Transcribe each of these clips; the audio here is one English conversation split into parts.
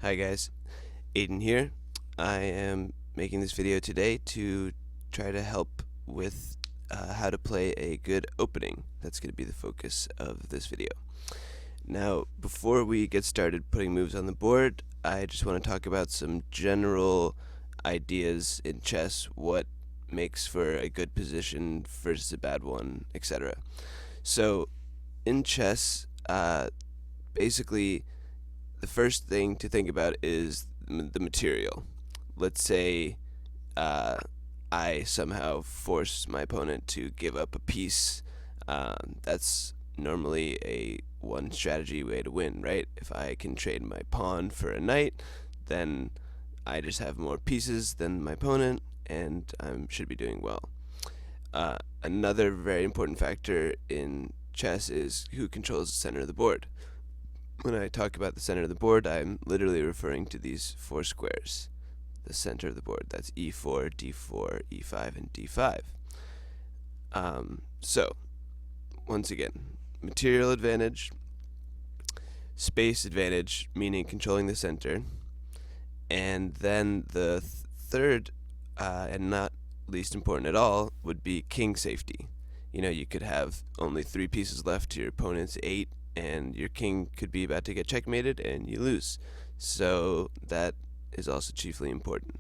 Hi guys, Aiden here. I am making this video today to try to help with how to play a good opening. That's going to be the focus of this video. Now, before we get started putting moves on the board, I just want to talk about some general ideas in chess, what makes for a good position versus a bad one, etc. So, in chess, basically, the first thing to think about is the material. Let's say uh, I somehow force my opponent to give up a piece. That's normally a one strategy way to win, right? If I can trade my pawn for a knight, then I just have more pieces than my opponent, and I should be doing well. Another very important factor in chess is who controls the center of the board. When I talk about the center of the board, I'm literally referring to these four squares. The center of the board, that's e4, d4, e5, and d5. So, once again, material advantage, space advantage, meaning controlling the center, and then the third, and not least important at all, would be king safety. You could have only 3 pieces left to your opponent's 8, and your king could be about to get checkmated and you lose. So that is also chiefly important.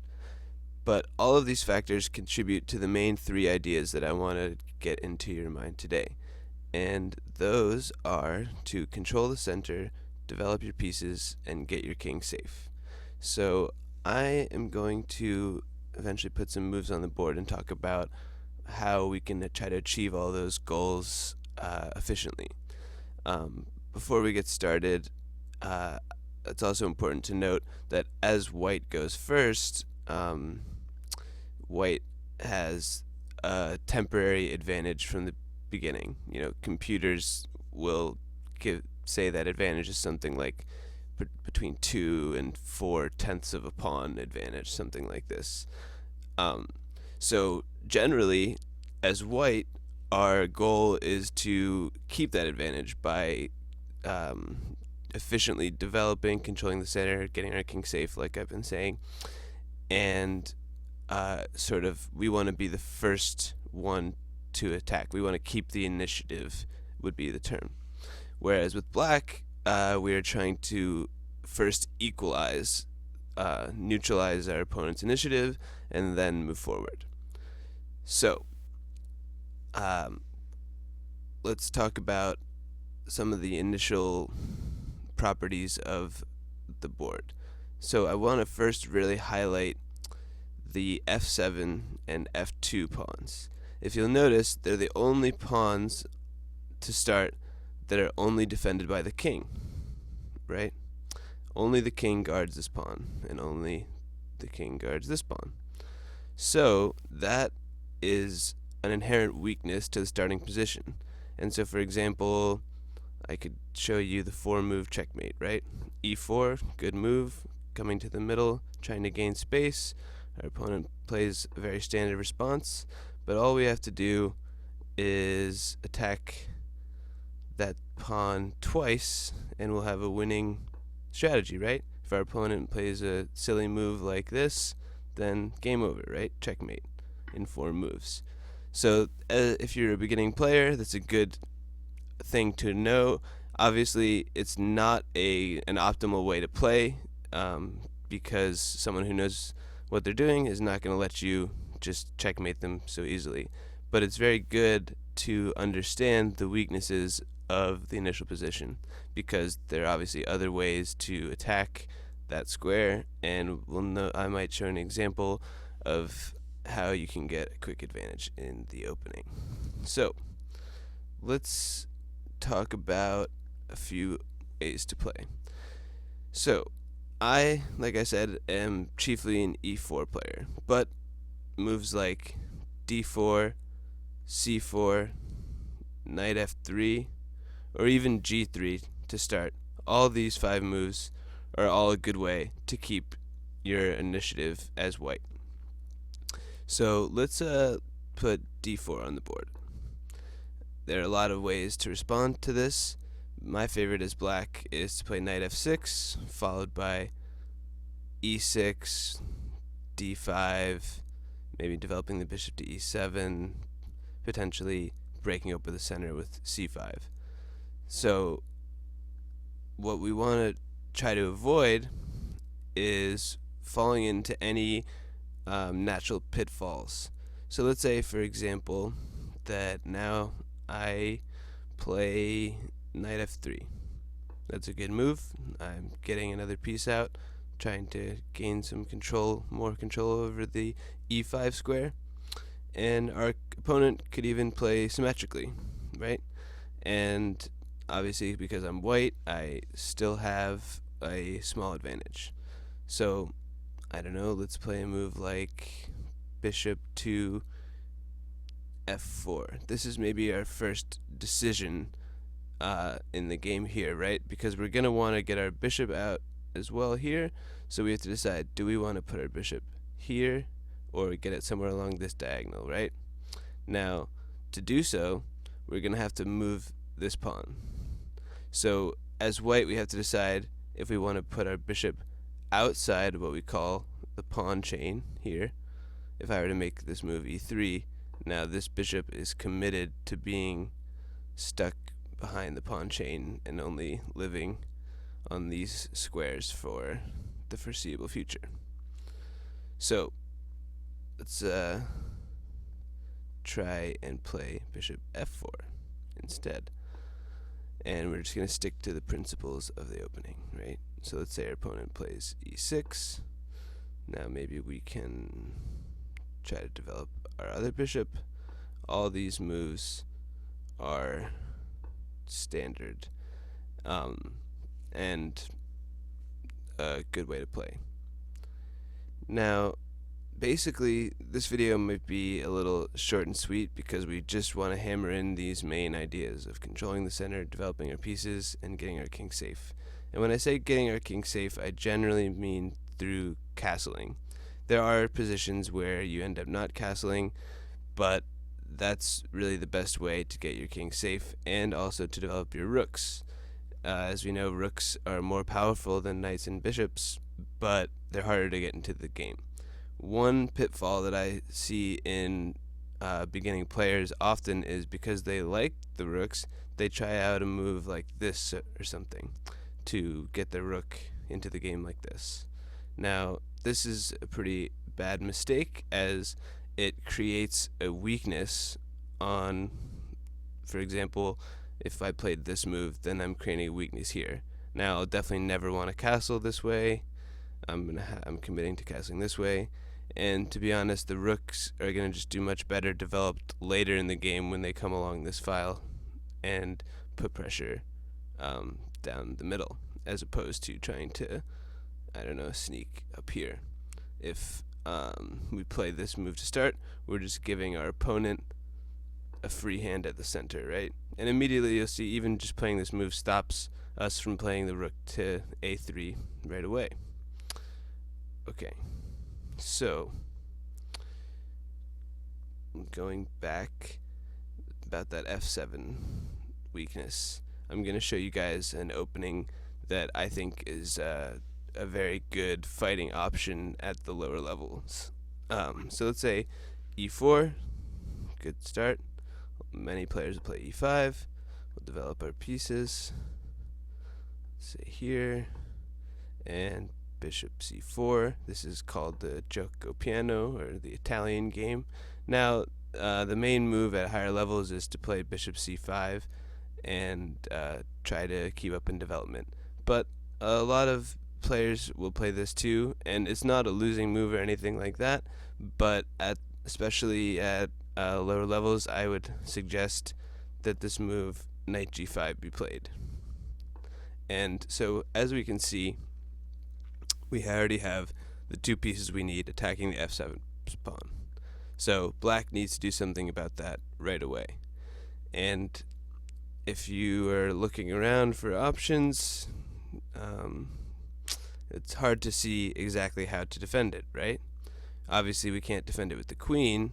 But all of these factors contribute to the main 3 ideas that I want to get into your mind today. And those are to control the center, develop your pieces, and get your king safe. So I am going to eventually put some moves on the board and talk about how we can try to achieve all those goals efficiently. Before we get started, it's also important to note that as white goes first, white has a temporary advantage from the beginning. Computers will say that advantage is something like between 2 and 4/10 of a pawn advantage, something like this. So generally, as white, our goal is to keep that advantage by efficiently developing, controlling the center, getting our king safe, like I've been saying, and we want to be the first one to attack. We want to keep the initiative, would be the term. Whereas with black, we are trying to first equalize, neutralize our opponent's initiative, and then move forward. So, let's talk about some of the initial properties of the board. So I want to first really highlight the f7 and f2 pawns. If you'll notice, they're the only pawns to start that are only defended by the king, right? Only the king guards this pawn, and only the king guards this pawn. So that is an inherent weakness to the starting position. And so, for example, I could show you the 4-move checkmate, right? e4, good move, coming to the middle, trying to gain space. Our opponent plays a very standard response, but all we have to do is attack that pawn twice, and we'll have a winning strategy, right? If our opponent plays a silly move like this, then game over, right? Checkmate in 4 moves. So if you're a beginning player, that's a good thing to know. Obviously, it's not an optimal way to play, because someone who knows what they're doing is not going to let you just checkmate them so easily. But it's very good to understand the weaknesses of the initial position, because there are obviously other ways to attack that square, and I might show an example of how you can get a quick advantage in the opening. So let's talk about a few ways to play. So like I said, am chiefly an e4 player, but moves like d4, c4, knight f3, or even g3 to start, all these 5 moves are all a good way to keep your initiative as white. So let's put d4 on the board. There are a lot of ways to respond to this. My favorite as black is to play knight f6, followed by e6, d5, maybe developing the bishop to e7, potentially breaking open the center with c5. So what we want to try to avoid is falling into any natural pitfalls. So let's say, for example, that now I play knight f3. That's a good move. I'm getting another piece out, trying to gain some control, more control over the e5 square. And our opponent could even play symmetrically, right? And obviously, because I'm white, I still have a small advantage. So, I don't know, let's play a move like bishop to f4. This is maybe our first decision in the game here, right? Because we're going to want to get our bishop out as well here. So we have to decide, do we want to put our bishop here or get it somewhere along this diagonal, right? Now, to do so, we're going to have to move this pawn. So as white, we have to decide if we want to put our bishop outside what we call the pawn chain here. If I were to make this move e3, now this bishop is committed to being stuck behind the pawn chain and only living on these squares for the foreseeable future. So let's try and play bishop f4 instead. And we're just going to stick to the principles of the opening, right? So let's say our opponent plays e6. Now maybe we can try to develop our other bishop. All these moves are standard and a good way to play. Now, basically, this video might be a little short and sweet because we just want to hammer in these main ideas of controlling the center, developing our pieces, and getting our king safe. And when I say getting our king safe, I generally mean through castling. There are positions where you end up not castling, but that's really the best way to get your king safe and also to develop your rooks. As we know, rooks are more powerful than knights and bishops, but they're harder to get into the game. One pitfall that I see in beginning players often is because they like the rooks, they try out a move like this or something to get their rook into the game like this. Now, this is a pretty bad mistake, as it creates a weakness on, for example, if I played this move, then I'm creating a weakness here. Now, I'll definitely never want to castle this way. I'm committing to castling this way. And to be honest, the rooks are going to just do much better developed later in the game when they come along this file and put pressure down the middle, as opposed to trying to, I don't know, sneak up here. If we play this move to start, we're just giving our opponent a free hand at the center, right? And immediately you'll see even just playing this move stops us from playing the rook to a3 right away. Okay, so going back about that f7 weakness, I'm going to show you guys an opening that I think is a very good fighting option at the lower levels. So let's say e4, good start. Many players will play e5. We'll develop our pieces. Say here, and bishop c4. This is called the gioco piano, or the Italian game. Now, the main move at higher levels is to play bishop c5 and try to keep up in development. But a lot of players will play this too, and it's not a losing move or anything like that, but especially at lower levels, I would suggest that this move, knight g5, be played. And so, as we can see, we already have the two pieces we need attacking the f7 pawn. So black needs to do something about that right away. And if you are looking around for options, it's hard to see exactly how to defend it, right? Obviously, we can't defend it with the queen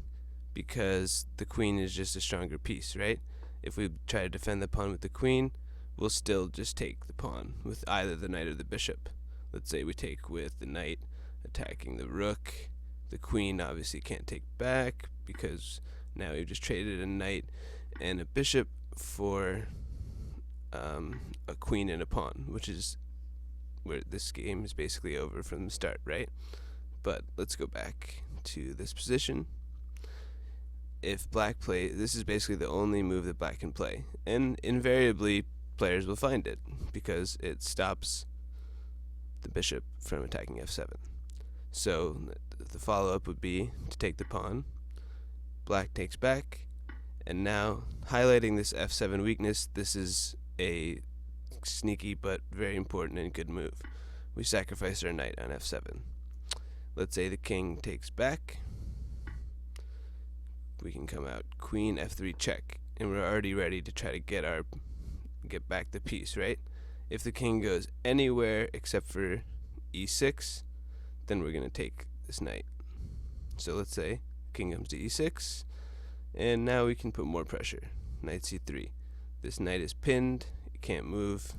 because the queen is just a stronger piece, right? If we try to defend the pawn with the queen, we'll still just take the pawn with either the knight or the bishop. Let's say we take with the knight. attacking the rook. The queen obviously can't take back because now we've just traded a knight and a bishop for a queen and a pawn, which is where this game is basically over from the start, right? But let's go back to this position. If black plays, this is basically the only move that black can play, and invariably players will find it because it stops the bishop from attacking f7. So the follow-up would be to take the pawn. Black takes back, and now highlighting this f7 weakness, this is a sneaky but very important and good move. We sacrifice our knight on f7. Let's say the king takes back. We can come out queen f3 check, and we're already ready to try to get back the piece, right? If the king goes anywhere except for e6, then we're going to take this knight. So let's say king comes to e6, and now we can put more pressure. Knight c3. This knight is pinned, it can't move,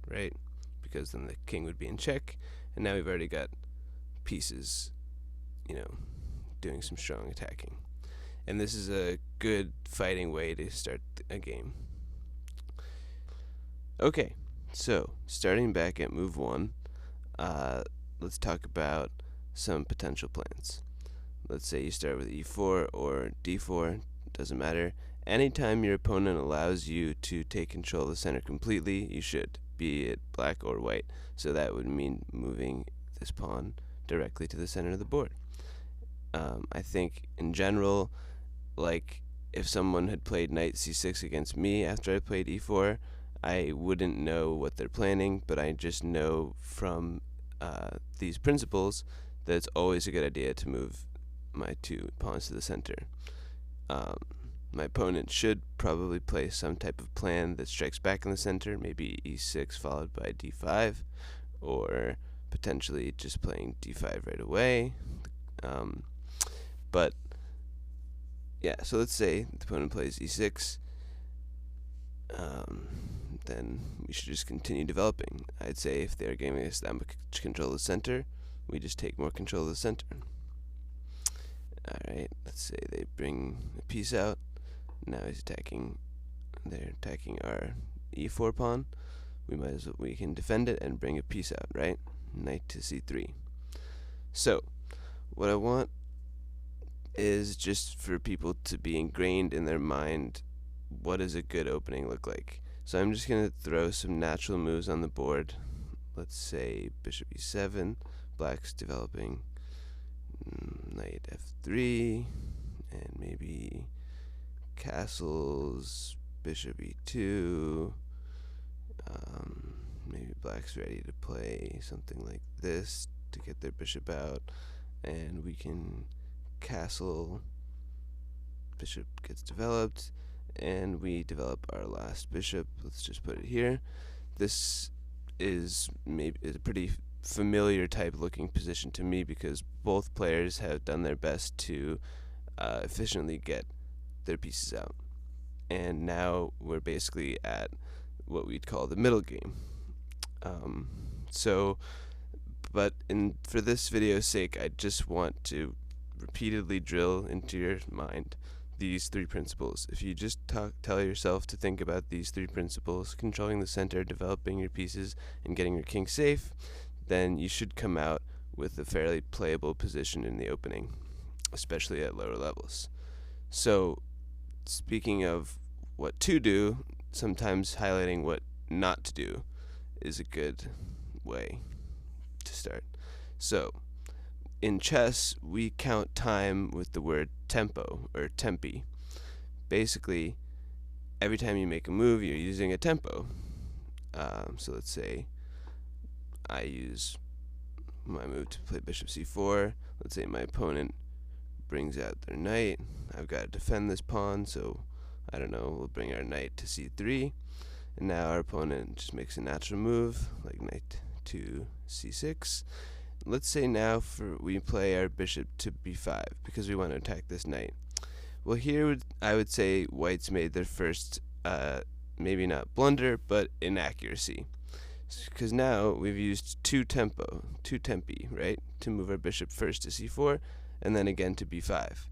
right? Because then the king would be in check, and now we've already got pieces, doing some strong attacking. And this is a good fighting way to start a game. Okay, so starting back at move 1, let's talk about some potential plans. Let's say you start with e4 or d4, doesn't matter. Anytime your opponent allows you to take control of the center completely, you should, be it black or white. So that would mean moving this pawn directly to the center of the board. I think in general, like if someone had played knight c6 against me after I played e4, I wouldn't know what they're planning, but I just know from these principles that it's always a good idea to move my two pawns to the center. My opponent should probably play some type of plan that strikes back in the center, maybe e6 followed by d5, or potentially just playing d5 right away. But yeah, so let's say the opponent plays e6, then we should just continue developing. I'd say if they're giving us that much control of the center, we just take more control of the center. Alright, let's say they bring a piece out. Now they're attacking our e4 pawn. We can defend it and bring a piece out, right? Knight to c3. So, what I want is just for people to be ingrained in their mind, what does a good opening look like? So I'm just going to throw some natural moves on the board. Let's say bishop e7, black's developing knight f3, and maybe castles, bishop e2. Maybe black's ready to play something like this to get their bishop out, and we can castle, bishop gets developed, and we develop our last bishop. Let's just put it here. This is a pretty familiar type looking position to me because both players have done their best to efficiently get their pieces out, and now we're basically at what we'd call the middle game. But for this video's sake, I just want to repeatedly drill into your mind these three principles. If you just tell yourself to think about these three principles, controlling the center, developing your pieces, and getting your king safe, then you should come out with a fairly playable position in the opening, especially at lower levels. So, speaking of what to do, sometimes highlighting what not to do is a good way to start. So, in chess, we count time with the word tempo, or tempi. Basically, every time you make a move, you're using a tempo. So let's say I use my move to play bishop c4. Let's say my opponent brings out their knight. I've got to defend this pawn, so I don't know, we'll bring our knight to c3. And now our opponent just makes a natural move, like knight to c6. Let's say now we play our bishop to b5 because we want to attack this knight. Well, here I would say white's made their first, maybe not blunder, but inaccuracy. because now we've used two tempi, right, to move our bishop first to c4 and then again to b5.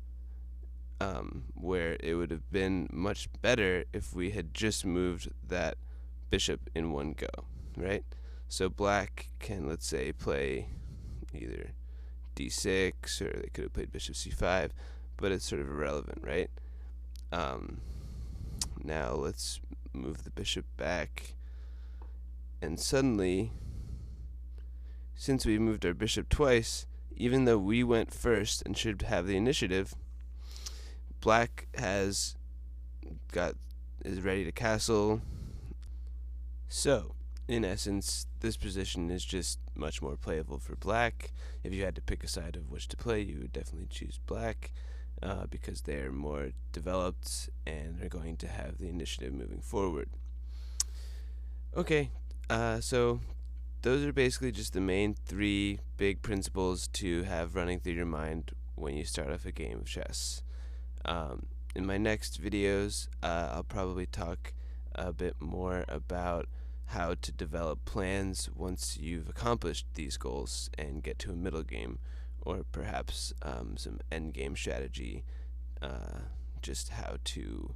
Where it would have been much better if we had just moved that bishop in one go, right? So black can, let's say, play either d6, or they could have played bishop c5, but it's sort of irrelevant, right? Now let's move the bishop back, and suddenly, since we moved our bishop twice, even though we went first and should have the initiative, black is ready to castle. So, in essence, this position is just much more playable for black. If you had to pick a side of which to play, you would definitely choose black, because they're more developed and are going to have the initiative moving forward. Okay, so those are basically just the main three big principles to have running through your mind when you start off a game of chess. In my next videos, I'll probably talk a bit more about how to develop plans once you've accomplished these goals and get to a middle game, or perhaps some end game strategy, just how to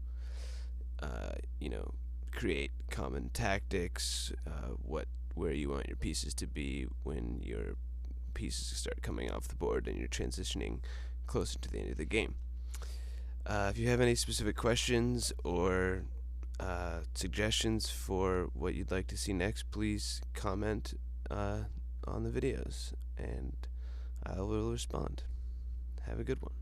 create common tactics, where you want your pieces to be when your pieces start coming off the board and you're transitioning closer to the end of the game. If you have any specific questions or suggestions for what you'd like to see next, please comment on the videos, and I will respond. Have a good one.